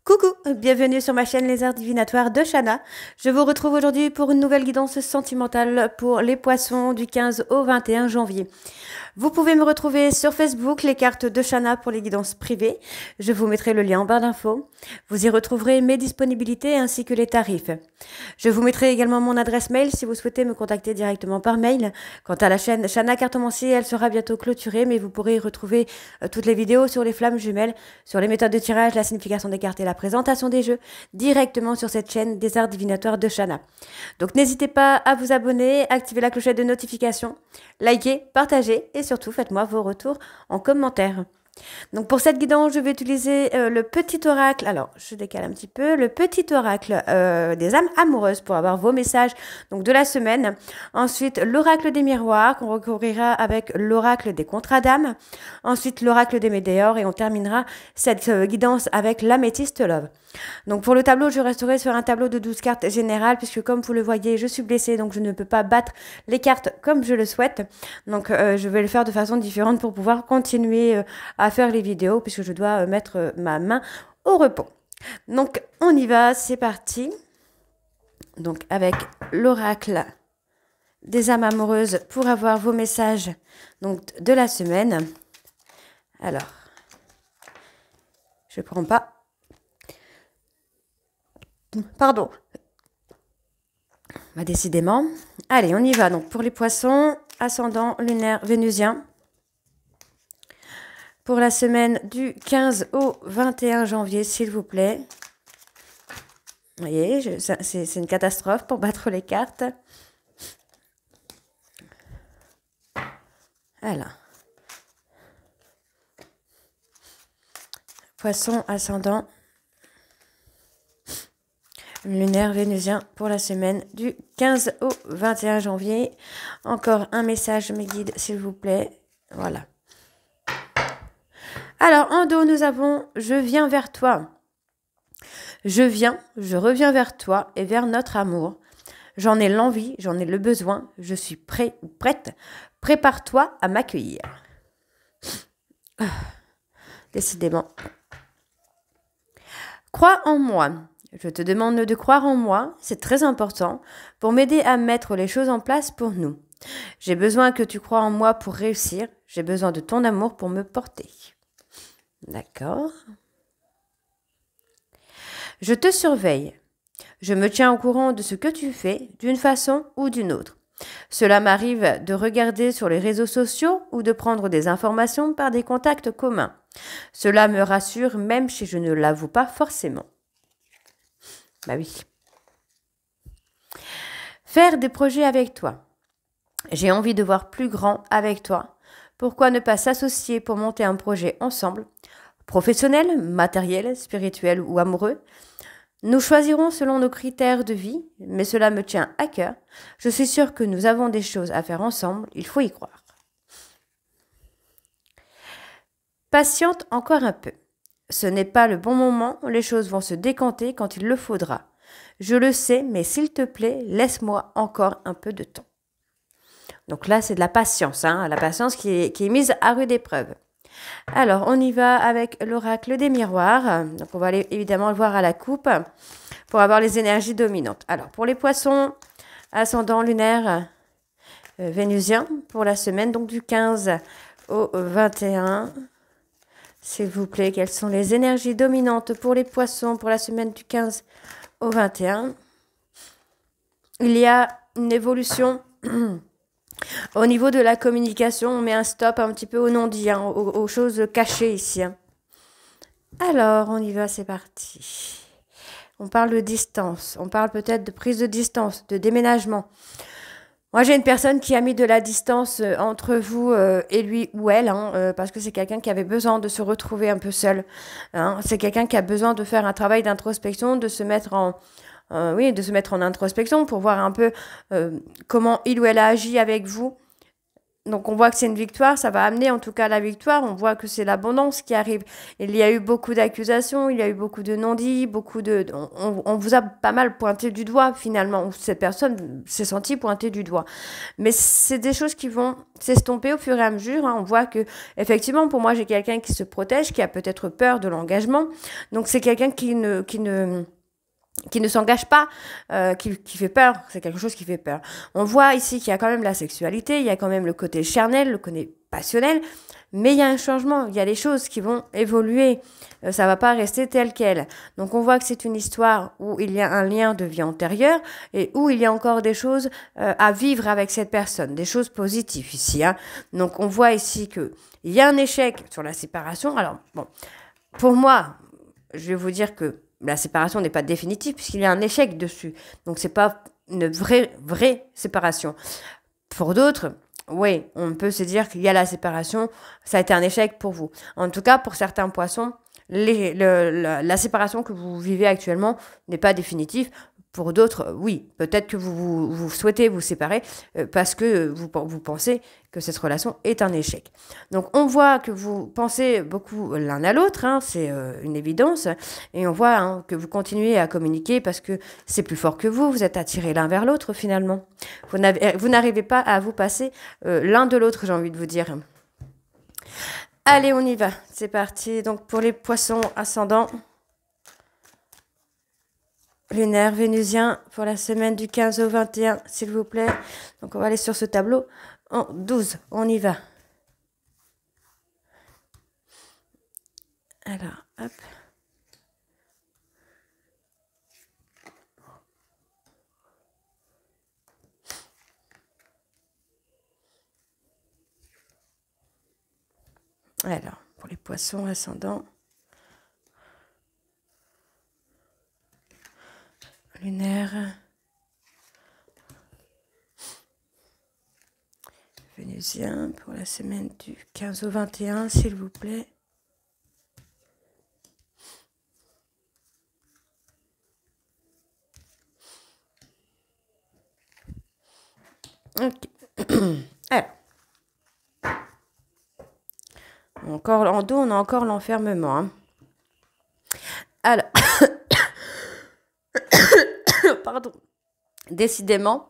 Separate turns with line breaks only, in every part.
Coucou, bienvenue sur ma chaîne Les Arts Divinatoires de Shana. Je vous retrouve aujourd'hui pour une nouvelle guidance sentimentale pour les poissons du 15 au 21 janvier. Vous pouvez me retrouver sur Facebook, les cartes de Shana pour les guidances privées. Je vous mettrai le lien en barre d'infos. Vous y retrouverez mes disponibilités ainsi que les tarifs. Je vous mettrai également mon adresse mail si vous souhaitez me contacter directement par mail. Quant à la chaîne Shana Cartomancier, elle sera bientôt clôturée, mais vous pourrez y retrouver toutes les vidéos sur les flammes jumelles, sur les méthodes de tirage, la signification des cartes et la présentation des jeux directement sur cette chaîne des Arts Divinatoires de Shana. Donc n'hésitez pas à vous abonner, activer la clochette de notification, liker, partager et surtout faites-moi vos retours en commentaire. Donc pour cette guidance, je vais utiliser le petit oracle, alors je décale un petit peu, le petit oracle des âmes amoureuses pour avoir vos messages donc de la semaine. Ensuite, l'oracle des miroirs qu'on recouvrira avec l'oracle des contrats d'âme. Ensuite, l'oracle des météores et on terminera cette guidance avec l'améthyste love. Donc pour le tableau, je resterai sur un tableau de 12 cartes générales puisque comme vous le voyez, je suis blessée donc je ne peux pas battre les cartes comme je le souhaite. Donc je vais le faire de façon différente pour pouvoir continuer à faire les vidéos puisque je dois mettre ma main au repos. Donc on y va, c'est parti. Donc avec l'oracle des âmes amoureuses pour avoir vos messages donc de la semaine. Alors, je prends pas. Pardon. Bah, décidément. Allez, on y va. Donc pour les poissons, ascendant lunaire vénusien. Pour la semaine du 15 au 21 janvier, s'il vous plaît. Vous voyez, c'est une catastrophe pour battre les cartes. Alors. Poisson ascendant lunaire vénusien pour la semaine du 15 au 21 janvier. Encore un message, mes guides, s'il vous plaît. Voilà. Alors, en dos, nous avons « Je viens vers toi ». Je reviens vers toi et vers notre amour. J'en ai l'envie, j'en ai le besoin, je suis prêt ou prête. Prépare-toi à m'accueillir. Décidément. Crois en moi. Je te demande de croire en moi, c'est très important, pour m'aider à mettre les choses en place pour nous. J'ai besoin que tu crois en moi pour réussir. J'ai besoin de ton amour pour me porter. D'accord. Je te surveille. Je me tiens au courant de ce que tu fais, d'une façon ou d'une autre. Cela m'arrive de regarder sur les réseaux sociaux ou de prendre des informations par des contacts communs. Cela me rassure même si je ne l'avoue pas forcément. Bah oui. Faire des projets avec toi. J'ai envie de voir plus grand avec toi. Pourquoi ne pas s'associer pour monter un projet ensemble? Professionnel, matériel, spirituel ou amoureux? Nous choisirons selon nos critères de vie, mais cela me tient à cœur. Je suis sûre que nous avons des choses à faire ensemble, il faut y croire. Patiente encore un peu. Ce n'est pas le bon moment, les choses vont se décanter quand il le faudra. Je le sais, mais s'il te plaît, laisse-moi encore un peu de temps. Donc là, c'est de la patience, hein, la patience qui est mise à rude épreuve. Alors, on y va avec l'oracle des miroirs. Donc, on va aller évidemment le voir à la coupe pour avoir les énergies dominantes. Alors, pour les poissons, ascendant lunaire vénusien, pour la semaine donc du 15 au 21. S'il vous plaît, quelles sont les énergies dominantes pour les poissons pour la semaine du 15 au 21? Il y a une évolution au niveau de la communication. On met un stop un petit peu au non-dit, hein, aux choses cachées ici. Hein. Alors, on y va, c'est parti. On parle de distance, on parle peut-être de prise de distance, de déménagement. Moi, j'ai une personne qui a mis de la distance entre vous et lui ou elle, hein, parce que c'est quelqu'un qui avait besoin de se retrouver un peu seul. Hein. C'est quelqu'un qui a besoin de faire un travail d'introspection, de se mettre en... de se mettre en introspection pour voir un peu comment il ou elle a agi avec vous. Donc on voit que c'est une victoire, ça va amener en tout cas la victoire, on voit que c'est l'abondance qui arrive. Il y a eu beaucoup d'accusations, il y a eu beaucoup de non-dits, on vous a pas mal pointé du doigt finalement, ou cette personne s'est sentie pointée du doigt. Mais c'est des choses qui vont s'estomper au fur et à mesure, hein. On voit que effectivement pour moi j'ai quelqu'un qui se protège, qui a peut-être peur de l'engagement. Donc c'est quelqu'un qui ne s'engage pas, qui fait peur, c'est quelque chose qui fait peur. On voit ici qu'il y a quand même la sexualité, il y a quand même le côté charnel, le côté passionnel, mais il y a un changement, il y a des choses qui vont évoluer, ça va pas rester tel quel. Donc on voit que c'est une histoire où il y a un lien de vie antérieure et où il y a encore des choses à vivre avec cette personne, des choses positives ici, hein. Donc on voit ici que il y a un échec sur la séparation. Alors bon, pour moi, je vais vous dire que la séparation n'est pas définitive puisqu'il y a un échec dessus. Donc, c'est pas une vraie séparation. Pour d'autres, oui, on peut se dire qu'il y a la séparation, ça a été un échec pour vous. En tout cas, pour certains poissons, la séparation que vous vivez actuellement n'est pas définitive. Pour d'autres, oui, peut-être que vous souhaitez vous séparer parce que vous pensez que cette relation est un échec. Donc, on voit que vous pensez beaucoup l'un à l'autre, hein, c'est une évidence, et on voit hein, que vous continuez à communiquer parce que c'est plus fort que vous êtes attirés l'un vers l'autre finalement. Vous n'arrivez pas à vous passer l'un de l'autre, j'ai envie de vous dire. Allez, on y va, c'est parti. Donc, pour les poissons ascendants, lunaire, vénusien, pour la semaine du 15 au 21, s'il vous plaît. Donc, on va aller sur ce tableau en 12. On y va. Alors, hop. Alors, pour les poissons ascendants, lunaire, vénusien, pour la semaine du 15 au 21, s'il vous plaît. Ok. Alors. Encore en dos, on a encore l'enfermement, hein. Alors. Pardon. Décidément,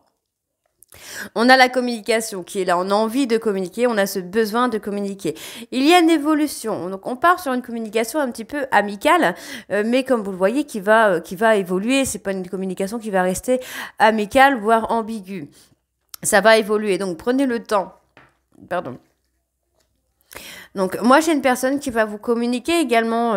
on a la communication qui est là, on a envie de communiquer, on a ce besoin de communiquer. Il y a une évolution, donc on part sur une communication un petit peu amicale, mais comme vous le voyez, qui va évoluer. C'est pas une communication qui va rester amicale, voire ambiguë. Ça va évoluer, donc prenez le temps. Pardon. Donc moi, j'ai une personne qui va vous communiquer également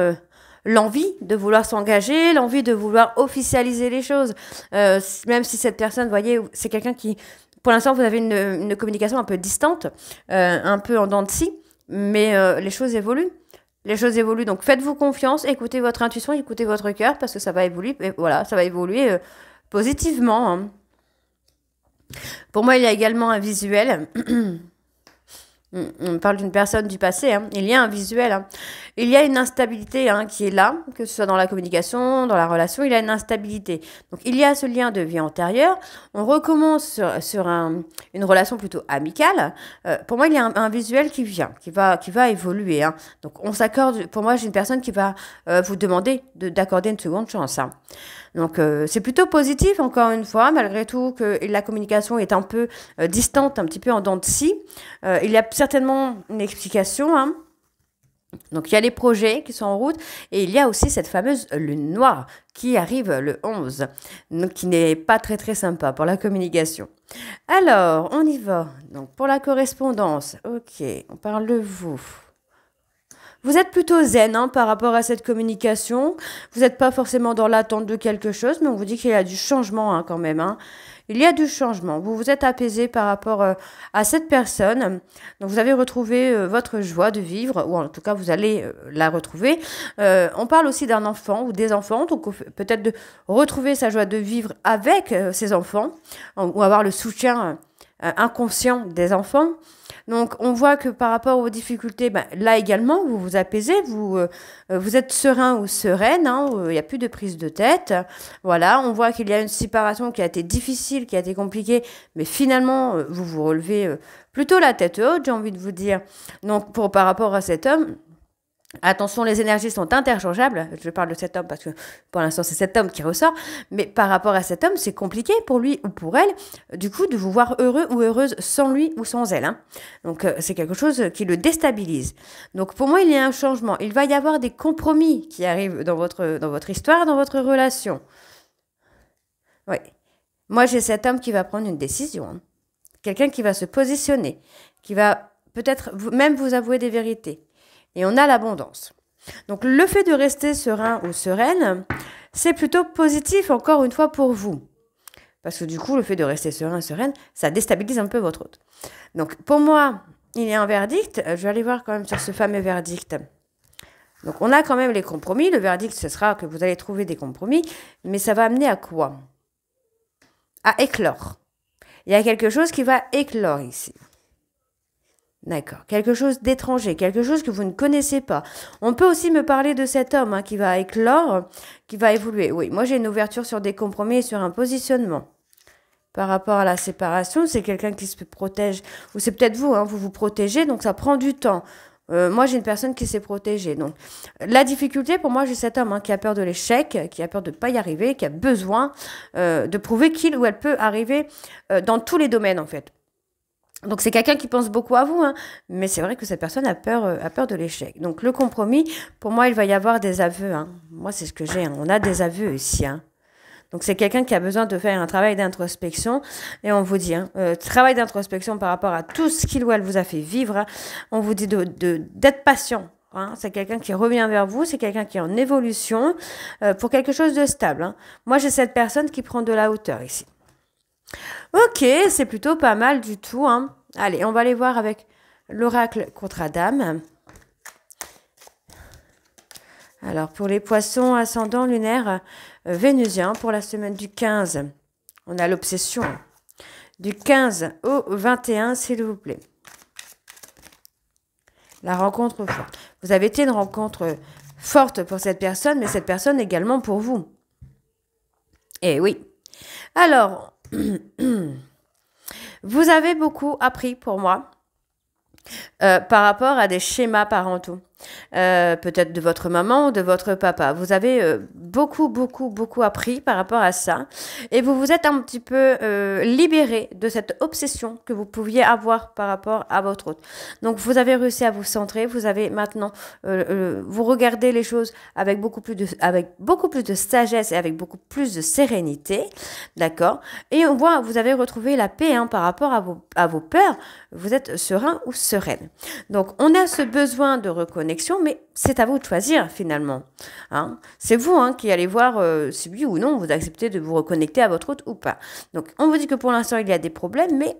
l'envie de vouloir s'engager, l'envie de vouloir officialiser les choses. Même si cette personne, vous voyez, c'est quelqu'un qui, pour l'instant, vous avez une communication un peu distante, un peu en dents de scie, mais les choses évoluent. Les choses évoluent, donc faites-vous confiance, écoutez votre intuition, écoutez votre cœur, parce que ça va évoluer, et voilà, ça va évoluer positivement, hein. Pour moi, il y a également un visuel. On parle d'une personne du passé, hein. Il y a un visuel, hein. Il y a une instabilité hein, qui est là, que ce soit dans la communication, dans la relation, il y a une instabilité. Donc il y a ce lien de vie antérieure. On recommence sur une relation plutôt amicale. Pour moi, il y a un visuel qui vient, qui va évoluer, hein. Donc on s'accorde. Pour moi, j'ai une personne qui va vous demander d'accorder une seconde chance, hein. Donc c'est plutôt positif, encore une fois, malgré tout que la communication est un peu distante, un petit peu en dents de scie. Il y a certainement une explication, hein. Donc il y a les projets qui sont en route et il y a aussi cette fameuse lune noire qui arrive le 11, donc qui n'est pas très très sympa pour la communication. Alors, on y va. Donc pour la correspondance, ok, on parle de vous. Vous êtes plutôt zen hein, par rapport à cette communication. Vous n'êtes pas forcément dans l'attente de quelque chose, mais on vous dit qu'il y a du changement hein, quand même, hein. Il y a du changement. Vous vous êtes apaisé par rapport à cette personne. Donc vous avez retrouvé votre joie de vivre, ou en tout cas vous allez la retrouver. On parle aussi d'un enfant ou des enfants, donc peut-être de retrouver sa joie de vivre avec ses enfants, ou avoir le soutien inconscient des enfants. Donc, on voit que par rapport aux difficultés, ben, là également, vous vous apaisez, vous êtes serein ou sereine, hein, il n'y a plus de prise de tête. Voilà, on voit qu'il y a une séparation qui a été difficile, qui a été compliquée, mais finalement, vous vous relevez plutôt la tête haute, j'ai envie de vous dire. Donc, par rapport à cet homme, attention, les énergies sont interchangeables. Je parle de cet homme parce que pour l'instant, c'est cet homme qui ressort. Mais par rapport à cet homme, c'est compliqué pour lui ou pour elle, du coup, de vous voir heureux ou heureuse sans lui ou sans elle. Hein. Donc, c'est quelque chose qui le déstabilise. Donc, pour moi, il y a un changement. Il va y avoir des compromis qui arrivent dans votre histoire, dans votre relation. Oui. Moi, j'ai cet homme qui va prendre une décision. Hein. Quelqu'un qui va se positionner, qui va peut-être même vous avouer des vérités. Et on a l'abondance. Donc, le fait de rester serein ou sereine, c'est plutôt positif, encore une fois, pour vous. Parce que du coup, le fait de rester serein et sereine, ça déstabilise un peu votre hôte. Donc, pour moi, il y a un verdict. Je vais aller voir quand même sur ce fameux verdict. Donc, on a quand même les compromis. Le verdict, ce sera que vous allez trouver des compromis. Mais ça va amener à quoi? À éclore. Il y a quelque chose qui va éclore ici. D'accord. Quelque chose d'étranger, quelque chose que vous ne connaissez pas. On peut aussi me parler de cet homme qui va éclore, qui va évoluer. Oui, moi j'ai une ouverture sur des compromis et sur un positionnement. Par rapport à la séparation, c'est quelqu'un qui se protège. Ou c'est peut-être vous, vous vous protégez, donc ça prend du temps. Moi, j'ai une personne qui s'est protégée. Donc, la difficulté, pour moi, j'ai cet homme qui a peur de l'échec, qui a peur de ne pas y arriver, qui a besoin de prouver qu'il ou elle peut arriver dans tous les domaines, en fait. Donc, c'est quelqu'un qui pense beaucoup à vous, mais c'est vrai que cette personne a peur de l'échec. Donc, le compromis, pour moi, il va y avoir des aveux. Moi, c'est ce que j'ai. On a des aveux ici. Donc, c'est quelqu'un qui a besoin de faire un travail d'introspection. Et on vous dit, travail d'introspection par rapport à tout ce qu'il ou elle vous a fait vivre. On vous dit d'être patient. C'est quelqu'un qui revient vers vous. C'est quelqu'un qui est en évolution pour quelque chose de stable. Moi, j'ai cette personne qui prend de la hauteur ici. Ok, c'est plutôt pas mal du tout. Allez, on va aller voir avec l'oracle contre Adam. Alors, pour les poissons ascendant lunaire vénusien, pour la semaine du 15, on a l'obsession. Du 15 au 21, s'il vous plaît. La rencontre forte. Vous avez été une rencontre forte pour cette personne, mais cette personne également pour vous. Eh oui. Alors, vous avez beaucoup appris pour moi par rapport à des schémas parentaux. Peut-être de votre maman ou de votre papa. Vous avez beaucoup appris par rapport à ça. Et vous vous êtes un petit peu libéré de cette obsession que vous pouviez avoir par rapport à votre hôte. Donc, vous avez réussi à vous centrer. Vous avez maintenant, vous regardez les choses avec beaucoup plus de sagesse et avec beaucoup plus de sérénité. D'accord? Et on voit, vous avez retrouvé la paix par rapport à vos peurs. Vous êtes serein ou sereine. Donc, on a ce besoin de reconnaître, mais c'est à vous de choisir finalement. C'est vous qui allez voir si oui ou non vous acceptez de vous reconnecter à votre hôte ou pas. Donc on vous dit que pour l'instant il y a des problèmes, mais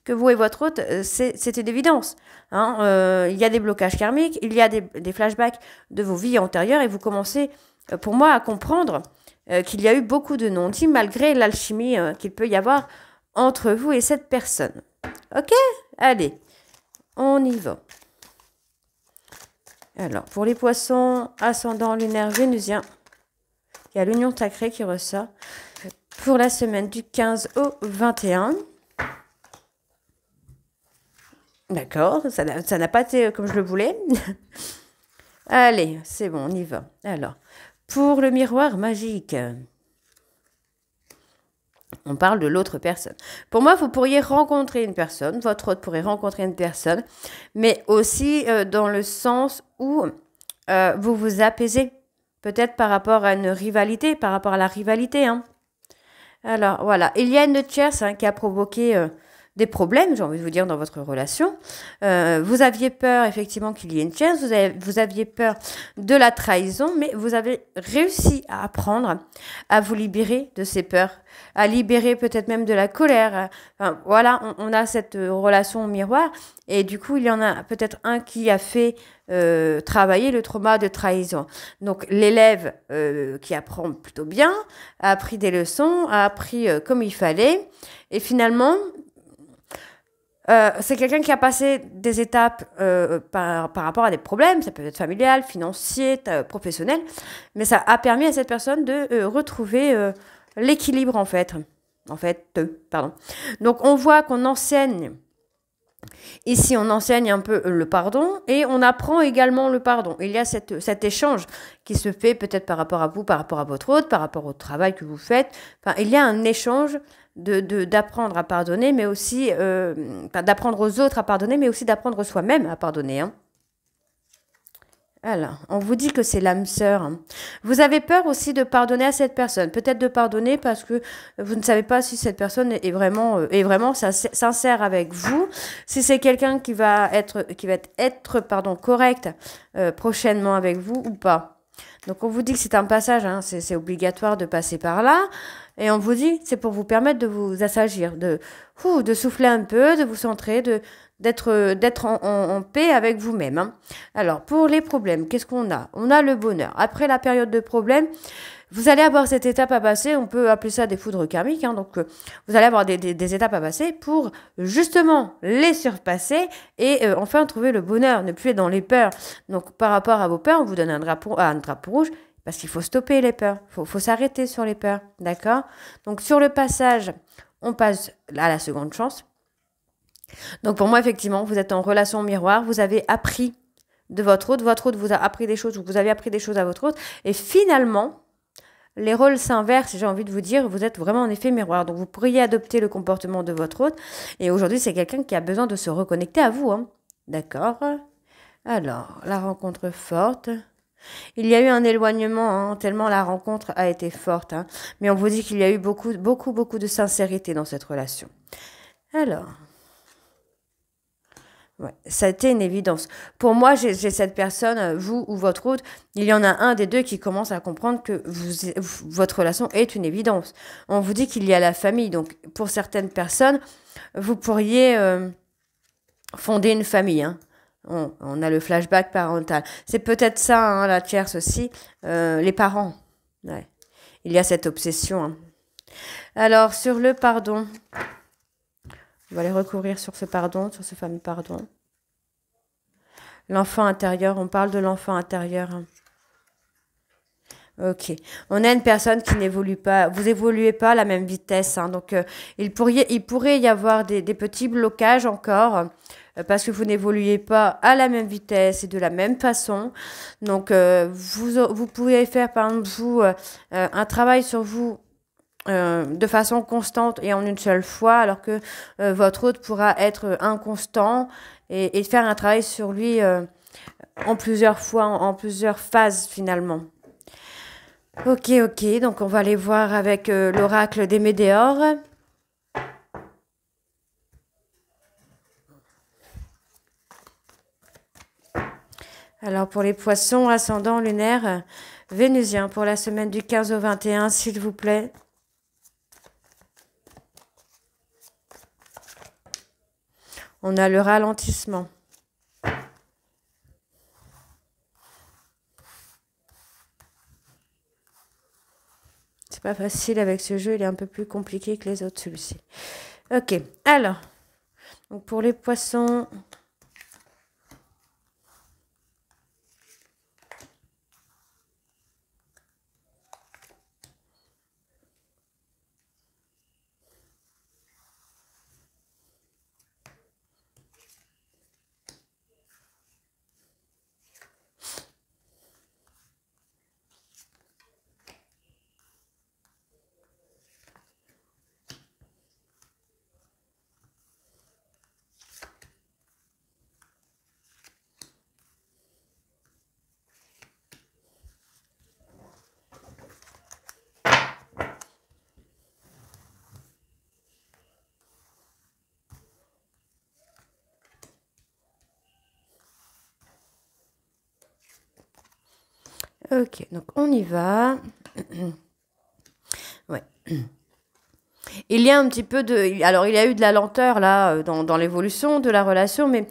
que vous et votre hôte, c'est une évidence. Il y a des blocages karmiques, il y a des flashbacks de vos vies antérieures et vous commencez, pour moi, à comprendre qu'il y a eu beaucoup de non-dits malgré l'alchimie qu'il peut y avoir entre vous et cette personne. Ok? Allez, on y va. Alors, pour les poissons ascendant lunaire vénusien, il y a l'union sacrée qui ressort pour la semaine du 15 au 21. D'accord, ça n'a pas été comme je le voulais. Allez, c'est bon, on y va. Alors, pour le miroir magique, on parle de l'autre personne. Pour moi, vous pourriez rencontrer une personne, votre hôte pourrait rencontrer une personne, mais aussi dans le sens où vous vous apaisez, peut-être par rapport à une rivalité, par rapport à la rivalité. Alors, voilà, il y a une tierce qui a provoqué des problèmes, j'ai envie de vous dire, dans votre relation. Vous aviez peur, effectivement, qu'il y ait une tierce, vous aviez peur de la trahison, mais vous avez réussi à apprendre à vous libérer de ces peurs, à libérer peut-être même de la colère. Voilà, on a cette relation au miroir, et du coup, il y en a peut-être un qui a fait travailler le trauma de trahison. Donc, l'élève qui apprend plutôt bien, a appris des leçons, a appris comme il fallait, et finalement, c'est quelqu'un qui a passé des étapes par rapport à des problèmes, ça peut être familial, financier, professionnel, mais ça a permis à cette personne de retrouver l'équilibre pardon. Donc on voit qu'on enseigne. Ici, on enseigne un peu le pardon et on apprend également le pardon. Il y a cet échange qui se fait peut-être par rapport à vous, par rapport à votre autre, par rapport au travail que vous faites. Enfin, il y a un échange d'apprendre à pardonner, mais aussi d'apprendre aux autres à pardonner, mais aussi d'apprendre soi-même à pardonner. Hein. Alors, on vous dit que c'est l'âme sœur. Hein. Vous avez peur aussi de pardonner à cette personne. Peut-être de pardonner parce que vous ne savez pas si cette personne est vraiment sincère avec vous. Si c'est quelqu'un qui va être correct prochainement avec vous ou pas. Donc, on vous dit que c'est un passage. Hein, c'est obligatoire de passer par là. Et on vous dit, c'est pour vous permettre de vous assagir, de souffler un peu, de vous centrer, d'être en paix avec vous-même. Hein. Alors, pour les problèmes, qu'est-ce qu'on a? On a le bonheur. Après la période de problème, vous allez avoir cette étape à passer, on peut appeler ça des foudres karmiques, hein, donc vous allez avoir des étapes à passer pour justement les surpasser et enfin trouver le bonheur, ne plus être dans les peurs. Donc, par rapport à vos peurs, on vous donne un drapeau rouge, parce qu'il faut stopper les peurs, faut s'arrêter sur les peurs, d'accord? Donc, sur le passage, on passe à la seconde chance. Donc, pour moi, effectivement, vous êtes en relation miroir, vous avez appris de votre autre vous a appris des choses, ou vous avez appris des choses à votre autre, et finalement, les rôles s'inversent, j'ai envie de vous dire, vous êtes vraiment en effet miroir. Donc, vous pourriez adopter le comportement de votre autre, et aujourd'hui, c'est quelqu'un qui a besoin de se reconnecter à vous, hein. D'accord? Alors, la rencontre forte... Il y a eu un éloignement, hein, tellement la rencontre a été forte. Hein, mais on vous dit qu'il y a eu beaucoup de sincérité dans cette relation. Alors, ouais, ça a été une évidence. Pour moi, j'ai cette personne, vous ou votre autre, il y en a un des deux qui commence à comprendre que votre relation est une évidence. On vous dit qu'il y a la famille. Donc, pour certaines personnes, vous pourriez fonder une famille, hein. On a le flashback parental. C'est peut-être ça, hein, la tierce aussi. Les parents. Ouais. Il y a cette obsession. Hein. Alors, sur le pardon. On va aller recourir sur ce pardon, sur ce fameux pardon. L'enfant intérieur. On parle de l'enfant intérieur. Hein. Ok. On a une personne qui n'évolue pas. Vous évoluez pas à la même vitesse. Hein, donc, il pourrait y avoir des petits blocages encore. Parce que vous n'évoluez pas à la même vitesse et de la même façon. Donc, vous pouvez faire, par exemple, un travail sur vous de façon constante et en une seule fois, alors que votre autre pourra être inconstant et faire un travail sur lui en plusieurs fois, en plusieurs phases, finalement. Ok, donc on va aller voir avec l'oracle des Médéores. Alors, pour les poissons, ascendant lunaire, vénusien, pour la semaine du 15 au 21, s'il vous plaît. On a le ralentissement. C'est pas facile avec ce jeu, il est un peu plus compliqué que les autres, celui-ci. Ok, alors, donc pour les poissons... Ok, donc on y va. Ouais. Il y a un petit peu de... Alors, il y a eu de la lenteur, là, dans l'évolution de la relation, mais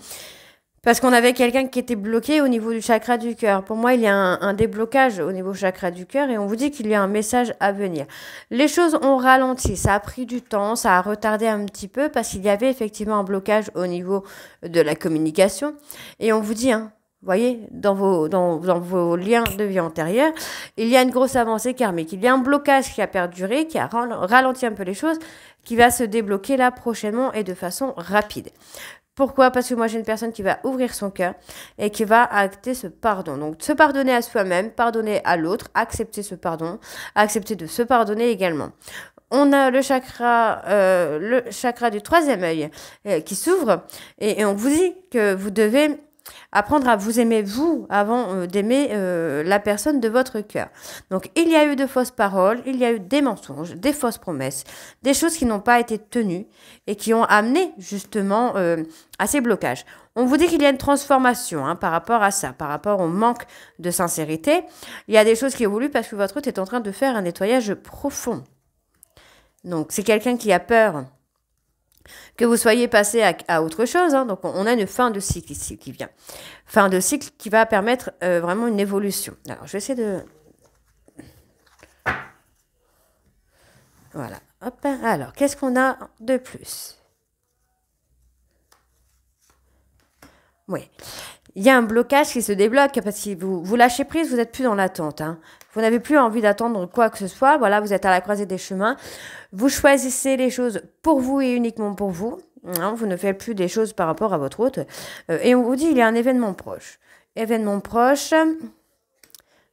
Parce qu'on avait quelqu'un qui était bloqué au niveau du chakra du cœur. Pour moi, il y a un déblocage au niveau du chakra du cœur et on vous dit qu'il y a un message à venir. Les choses ont ralenti, ça a pris du temps, ça a retardé un petit peu parce qu'il y avait effectivement un blocage au niveau de la communication. Et on vous dit, hein, vous voyez, dans vos liens de vie antérieurs, il y a une grosse avancée karmique. Il y a un blocage qui a perduré, qui a ralenti un peu les choses, qui va se débloquer là prochainement et de façon rapide. Pourquoi? Parce que moi, j'ai une personne qui va ouvrir son cœur et qui va acter ce pardon. Donc, se pardonner à soi-même, pardonner à l'autre, accepter ce pardon, accepter de se pardonner également. On a le chakra du troisième œil qui s'ouvre et on vous dit que vous devez apprendre à vous aimer vous avant d'aimer la personne de votre cœur. Donc il y a eu de fausses paroles, il y a eu des mensonges, des fausses promesses, des choses qui n'ont pas été tenues et qui ont amené justement à ces blocages. On vous dit qu'il y a une transformation hein, par rapport à ça, par rapport au manque de sincérité. Il y a des choses qui évoluent parce que votre hôte est en train de faire un nettoyage profond. Donc c'est quelqu'un qui a peur que vous soyez passé à autre chose. Hein. Donc, on a une fin de cycle ici qui vient. Fin de cycle qui va permettre vraiment une évolution. Alors, je vais essayer de... Voilà. Hop. Alors, qu'est-ce qu'on a de plus? Oui. Il y a un blocage qui se débloque parce que vous lâchez prise, vous n'êtes plus dans l'attente. Hein. Vous n'avez plus envie d'attendre quoi que ce soit. Voilà, vous êtes à la croisée des chemins. Vous choisissez les choses pour vous et uniquement pour vous. Hein, vous ne faites plus des choses par rapport à votre hôte. Et on vous dit, il y a un événement proche. Événement proche.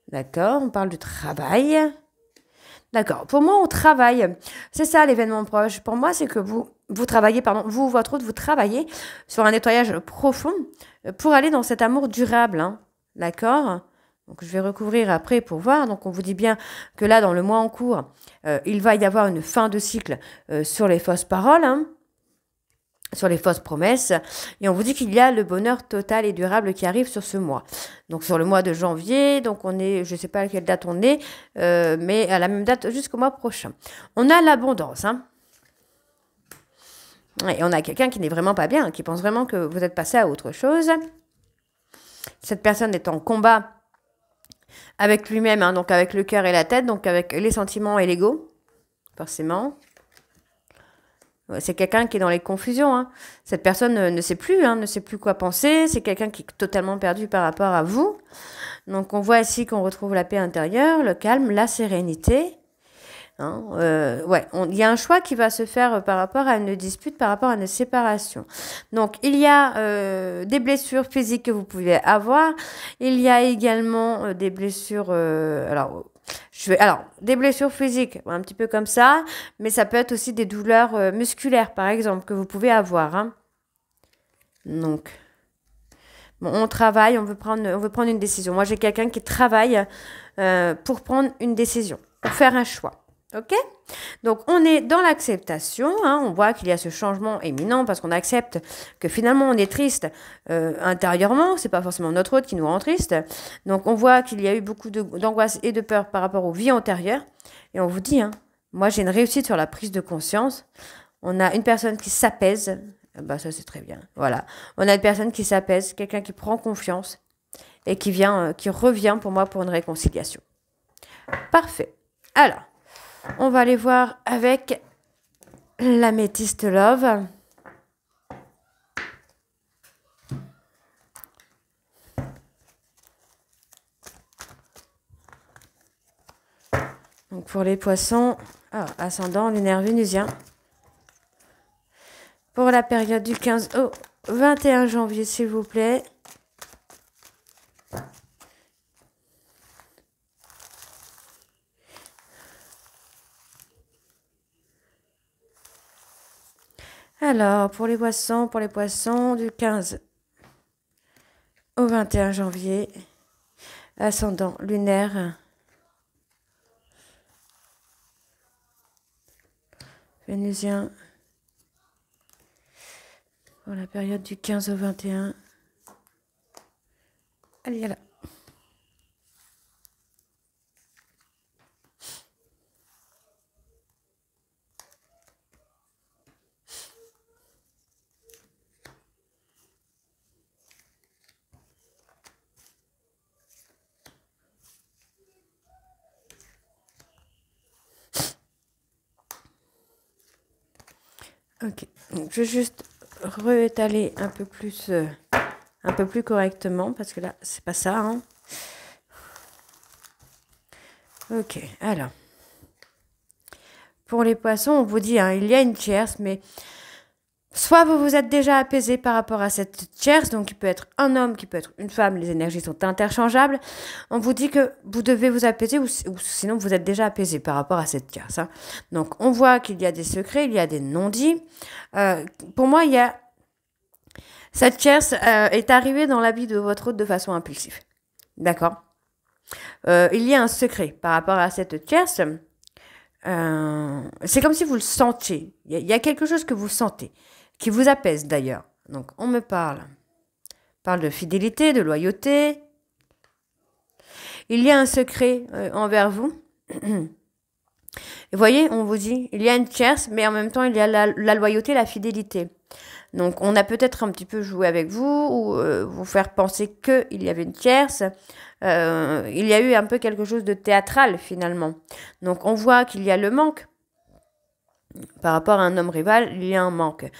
D'accord, on parle du travail. D'accord, pour moi, on travaille. C'est ça l'événement proche. Pour moi, c'est que vous travaillez, pardon, vous, votre hôte, vous travaillez sur un nettoyage profond pour aller dans cet amour durable. Hein. D'accord? Donc, je vais recouvrir après pour voir. Donc, on vous dit bien que là, dans le mois en cours, il va y avoir une fin de cycle sur les fausses paroles, hein, sur les fausses promesses. Et on vous dit qu'il y a le bonheur total et durable qui arrive sur ce mois. Donc, sur le mois de janvier. Donc, on est, je ne sais pas à quelle date on est, mais à la même date jusqu'au mois prochain. On a l'abondance, hein. Et on a quelqu'un qui n'est vraiment pas bien, qui pense vraiment que vous êtes passé à autre chose. Cette personne est en combat avec lui-même, hein, donc avec le cœur et la tête, donc avec les sentiments et l'ego, forcément. C'est quelqu'un qui est dans les confusions. Hein. Cette personne ne sait plus, hein, ne sait plus quoi penser. C'est quelqu'un qui est totalement perdu par rapport à vous. Donc on voit ici qu'on retrouve la paix intérieure, le calme, la sérénité. Hein, ouais, il y a un choix qui va se faire par rapport à une dispute, par rapport à une séparation. Donc, il y a des blessures physiques que vous pouvez avoir. Il y a également des blessures... alors, des blessures physiques, un petit peu comme ça, mais ça peut être aussi des douleurs musculaires, par exemple, que vous pouvez avoir. Hein. Donc... Bon, on travaille, on veut prendre une décision. Moi, j'ai quelqu'un qui travaille pour prendre une décision, pour faire un choix. Ok? Donc, on est dans l'acceptation. Hein, on voit qu'il y a ce changement éminent parce qu'on accepte que finalement, on est triste intérieurement. C'est pas forcément notre hôte qui nous rend triste. Donc, on voit qu'il y a eu beaucoup d'angoisse et de peur par rapport aux vies antérieures. Et on vous dit, hein, moi, j'ai une réussite sur la prise de conscience. On a une personne qui s'apaise. Bah, ça, c'est très bien. Voilà. On a une personne qui s'apaise, quelqu'un qui prend confiance et qui revient pour moi pour une réconciliation. Parfait. Alors, on va aller voir avec l'améthyste love. Donc, pour les poissons, ascendant lunaire vénusien. Pour la période du 15 au 21 janvier, s'il vous plaît. Alors, pour les poissons, du 15 au 21 janvier, ascendant lunaire, vénusien, pour la période du 15 au 21. Allez, là. Ok. Donc, je vais juste réétaler un peu plus correctement, parce que là, c'est pas ça, hein. Ok, alors. Pour les poissons, on vous dit, hein, il y a une tierce, mais soit vous vous êtes déjà apaisé par rapport à cette tierce, donc il peut être un homme, qui peut être une femme, les énergies sont interchangeables. On vous dit que vous devez vous apaiser ou sinon vous êtes déjà apaisé par rapport à cette tierce, hein. Donc on voit qu'il y a des secrets, il y a des non-dits. Pour moi, cette tierce est arrivée dans la vie de votre hôte de façon impulsive. D'accord. Il y a un secret par rapport à cette tierce. C'est comme si vous le sentiez. Il y a quelque chose que vous sentez, qui vous apaise d'ailleurs. Donc on me parle de fidélité, de loyauté. Il y a un secret envers vous. Et voyez, on vous dit, il y a une tierce, mais en même temps, il y a la loyauté, la fidélité. Donc, on a peut-être un petit peu joué avec vous, ou vous faire penser qu'il y avait une tierce. Il y a eu un peu quelque chose de théâtral, finalement. Donc, on voit qu'il y a le manque. Par rapport à un homme rival, il y a un manque.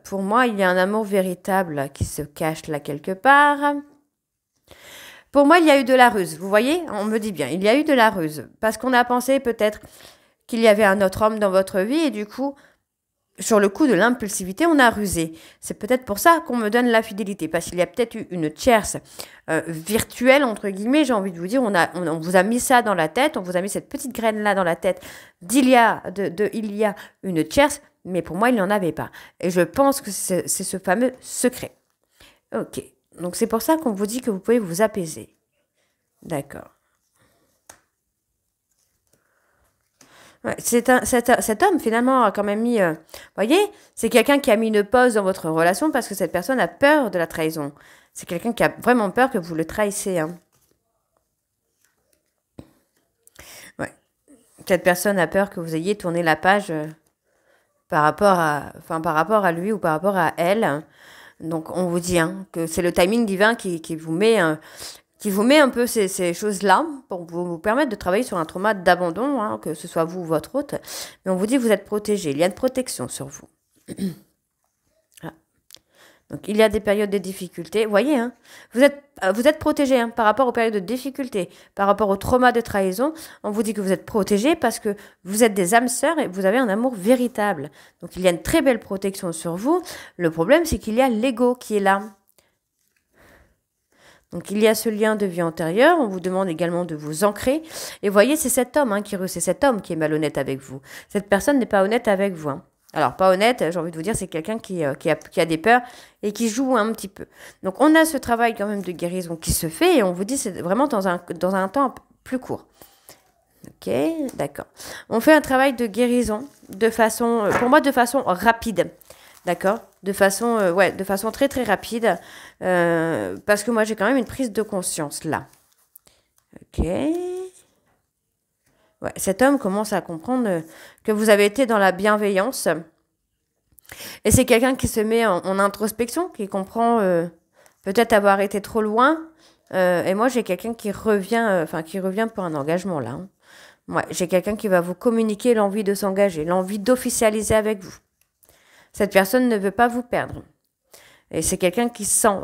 Pour moi, il y a un amour véritable qui se cache là quelque part. Pour moi, il y a eu de la ruse. Vous voyez, on me dit bien, il y a eu de la ruse. Parce qu'on a pensé peut-être qu'il y avait un autre homme dans votre vie et du coup, sur le coup de l'impulsivité, on a rusé. C'est peut-être pour ça qu'on me donne la fidélité. Parce qu'il y a peut-être eu une tierce virtuelle, entre guillemets, j'ai envie de vous dire. On vous a mis ça dans la tête, on vous a mis cette petite graine-là dans la tête il y a une tierce, mais pour moi, il n'y en avait pas. Et je pense que c'est ce fameux secret. Ok. Donc c'est pour ça qu'on vous dit que vous pouvez vous apaiser. D'accord. Ouais, cet homme, finalement, a quand même mis... voyez, c'est quelqu'un qui a mis une pause dans votre relation parce que cette personne a peur de la trahison. C'est quelqu'un qui a vraiment peur que vous le trahissiez, hein. Ouais. Cette personne a peur que vous ayez tourné la page par rapport à lui ou par rapport à elle. Donc, on vous dit hein, que c'est le timing divin qui vous met un peu ces choses-là pour vous permettre de travailler sur un trauma d'abandon, hein, que ce soit vous ou votre hôte. Mais on vous dit que vous êtes protégé. Il y a une protection sur vous. Ah. Donc, il y a des périodes de difficultés. Vous voyez, hein, vous êtes protégé hein, par rapport aux périodes de difficultés, par rapport au trauma de trahison. On vous dit que vous êtes protégé parce que vous êtes des âmes sœurs et vous avez un amour véritable. Donc, il y a une très belle protection sur vous. Le problème, c'est qu'il y a l'ego qui est là. Donc, il y a ce lien de vie antérieure. On vous demande également de vous ancrer. Et voyez, c'est cet homme c'est cet homme qui est malhonnête avec vous. Cette personne n'est pas honnête avec vous, hein. Alors, pas honnête, j'ai envie de vous dire, c'est quelqu'un qui a des peurs et qui joue un petit peu. Donc, on a ce travail quand même de guérison qui se fait et on vous dit c'est vraiment dans un temps plus court. Ok, d'accord. On fait un travail de guérison pour moi, de façon rapide. D'accord, de façon très très rapide, parce que moi j'ai quand même une prise de conscience là. Ok. Ouais, cet homme commence à comprendre que vous avez été dans la bienveillance. Et c'est quelqu'un qui se met en introspection, qui comprend peut-être avoir été trop loin. Et moi j'ai quelqu'un qui revient pour un engagement là, hein. Ouais, j'ai quelqu'un qui va vous communiquer l'envie de s'engager, l'envie d'officialiser avec vous. Cette personne ne veut pas vous perdre. Et c'est quelqu'un qui sent,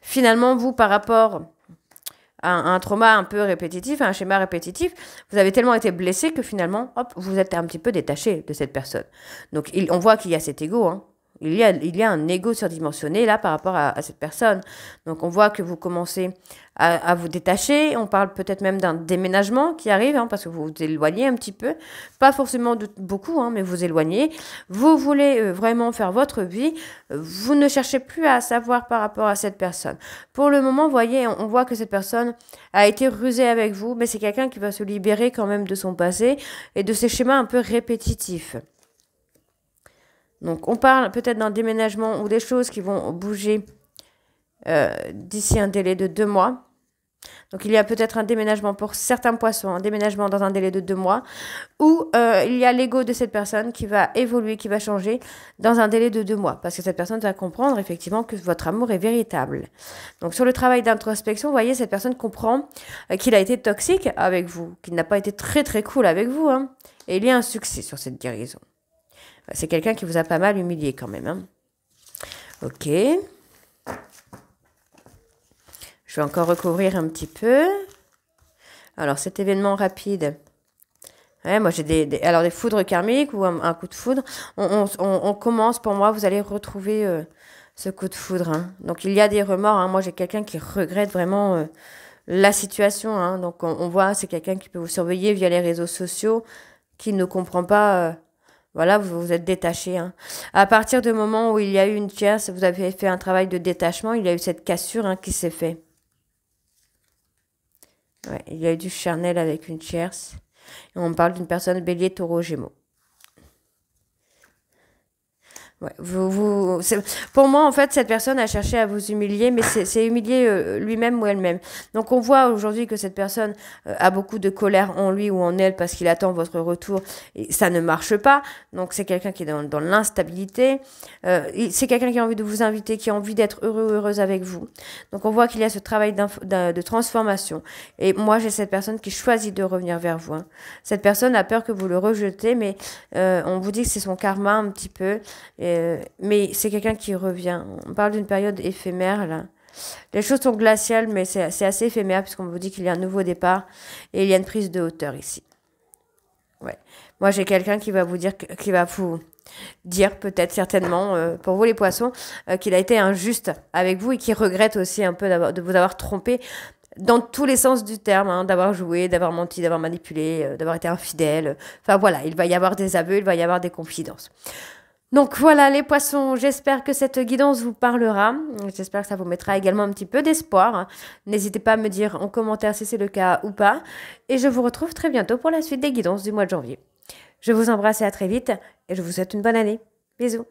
finalement, vous, par rapport à un trauma un peu répétitif, à un schéma répétitif, vous avez tellement été blessé que finalement, hop, vous êtes un petit peu détaché de cette personne. Donc, on voit qu'il y a cet ego, hein. Il y a un ego surdimensionné là par rapport à cette personne. Donc on voit que vous commencez à vous détacher. On parle peut-être même d'un déménagement qui arrive, hein, parce que vous vous éloignez un petit peu. Pas forcément beaucoup, hein, mais vous éloignez. Vous voulez vraiment faire votre vie. Vous ne cherchez plus à savoir par rapport à cette personne. Pour le moment, vous voyez, on voit que cette personne a été rusée avec vous, mais c'est quelqu'un qui va se libérer quand même de son passé et de ses schémas un peu répétitifs. Donc, on parle peut-être d'un déménagement ou des choses qui vont bouger d'ici un délai de 2 mois. Donc, il y a peut-être un déménagement pour certains poissons, un déménagement dans un délai de 2 mois, ou il y a l'ego de cette personne qui va évoluer, qui va changer dans un délai de 2 mois, parce que cette personne va comprendre effectivement que votre amour est véritable. Donc, sur le travail d'introspection, vous voyez, cette personne comprend qu'il a été toxique avec vous, qu'il n'a pas été très très cool avec vous, hein, et il y a un succès sur cette guérison. C'est quelqu'un qui vous a pas mal humilié quand même, hein. Ok. Je vais encore recouvrir un petit peu. Alors, cet événement rapide. Ouais, moi, j'ai alors des foudres karmiques ou un coup de foudre. On commence, pour moi, vous allez retrouver ce coup de foudre, hein. Donc, il y a des remords, hein. Moi, j'ai quelqu'un qui regrette vraiment la situation, hein. Donc, on voit, c'est quelqu'un qui peut vous surveiller via les réseaux sociaux, qui ne comprend pas. Voilà, vous êtes détaché, hein. À partir du moment où il y a eu une tierce, vous avez fait un travail de détachement, il y a eu cette cassure, hein, qui s'est fait. Ouais, il y a eu du charnel avec une tierce. Et on parle d'une personne bélier, taureau, gémeaux. Ouais, pour moi, en fait, cette personne a cherché à vous humilier, mais c'est humilier lui-même ou elle-même. Donc, on voit aujourd'hui que cette personne a beaucoup de colère en lui ou en elle parce qu'il attend votre retour et ça ne marche pas. Donc, c'est quelqu'un qui est dans l'instabilité. C'est quelqu'un qui a envie de vous inviter, qui a envie d'être heureux ou heureuse avec vous. Donc, on voit qu'il y a ce travail de transformation. Et moi, j'ai cette personne qui choisit de revenir vers vous, hein. Cette personne a peur que vous le rejetez, mais on vous dit que c'est son karma un petit peu. Mais c'est quelqu'un qui revient. On parle d'une période éphémère, là. Les choses sont glaciales, mais c'est assez éphémère, puisqu'on vous dit qu'il y a un nouveau départ et il y a une prise de hauteur ici. Ouais. Moi, j'ai quelqu'un qui va vous dire, qui va vous dire, peut-être, certainement, pour vous les poissons, qu'il a été injuste avec vous et qui regrette aussi un peu de vous avoir trompé dans tous les sens du terme, hein, d'avoir joué, d'avoir menti, d'avoir manipulé, d'avoir été infidèle. Enfin, voilà, il va y avoir des aveux, il va y avoir des confidences. Donc voilà les poissons, j'espère que cette guidance vous parlera, j'espère que ça vous mettra également un petit peu d'espoir, hein. N'hésitez pas à me dire en commentaire si c'est le cas ou pas, et je vous retrouve très bientôt pour la suite des guidances du mois de janvier. Je vous embrasse et à très vite, et je vous souhaite une bonne année. Bisous.